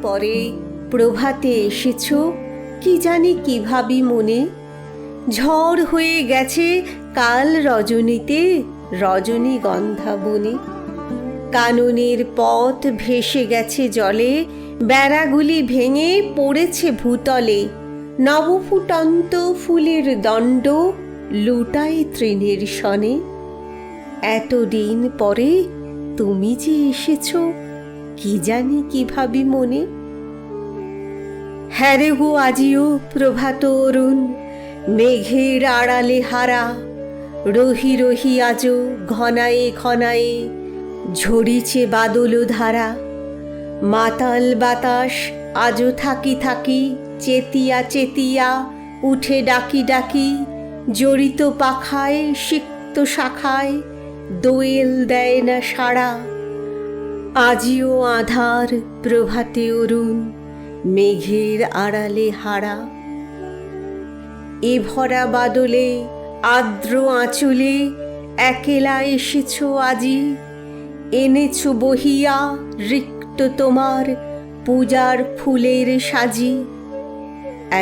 পরে প্রভাতে এসেছ, কি জানি কি ভাবি মনে। ঝড় হয়ে গেছে কাল রজনীতে, রজনীগন্ধা বনে। কাননের পথ ভেসে গেছে জলে, বেড়াগুলি ভেঙে পড়েছে ভূতলে। নবফুটন্ত ফুলের দণ্ড লুটায় তৃণের সনে। এতদিন পরে তুমি যে এসেছ, কি জানি কি ভাবি মনে। হ্যারে গো আজিও প্রভাত অরুণ, মেঘের আড়ালে হারা। রহি রহি আজো ঘনায়ে ঘনায়ে ঝরিছে বাদল ধারা। মাতাল বাতাস আজো থাকি থাকি চেতিয়া চেতিয়া উঠে ডাকি ডাকি। জড়িত পাখায় সিক্ত শাখায় দোয়েল দেয় না সাড়া। আজিও আধার প্রভাতে অরুণ, মেঘের আড়ালে হারা। এ ভরা বাদলে আর্দ্র আঁচলে একেলা এসেছ আজি। এনেছ বহিয়া রিক্ত তোমার পূজার ফুলের সাজি।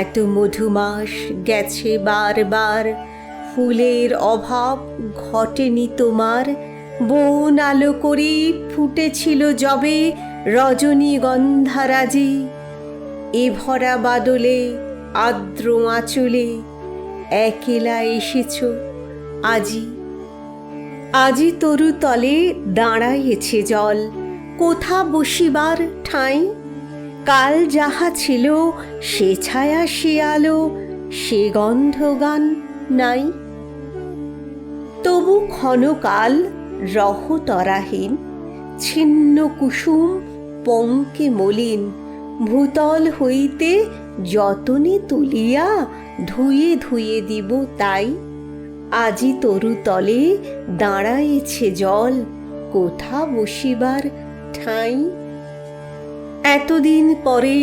এত মধুমাস গেছে বারবার, ফুলের অভাব ঘটেনি তোমার। বন আলো করে ফুটেছিল যবে রজনীগন্ধারাজি। এ ভরা বাদলে আর্দ্র আঁচলে একেলা এসেছ আজি। আজি তরু তলে দাঁড়াইছে জল, কোথা বসিবার ঠাঁই। কাল যাহা ছিল সে ছায়া সে আলো, সে গন্ধগান নাই। তবু ক্ষণকাল রহ তরাহীন, ছিন্ন কুসুম পঙ্কে মলিন। ভূতল হইতে যতনে তুলিয়া ধুয়ে ধুয়ে দিব তাই। আজি তরু তলে দাঁড়াইছে জল, কোথা বসিবার ঠাঁই। এতদিন পরে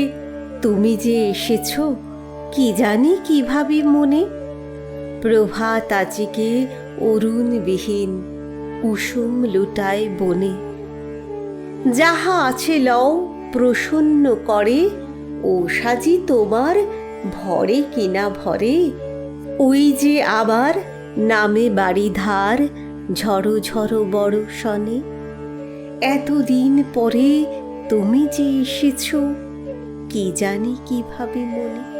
তুমি যে এসেছ, কি জানি কি ভাবি মনে। প্রভাত আজিকে অরুণবিহীন, কুসুম লুটায় বনে। যাহা আছে লও প্রসন্ন করে, ও সাজি তোমার ভরে কিনা ভরে। ওই যে আবার নামে বাড়ি ধার, ঝড়ো ঝড়ো বড় সনে। এতদিন পরে তুমি যে এসেছ, কি জানি কি ভাবি মনে।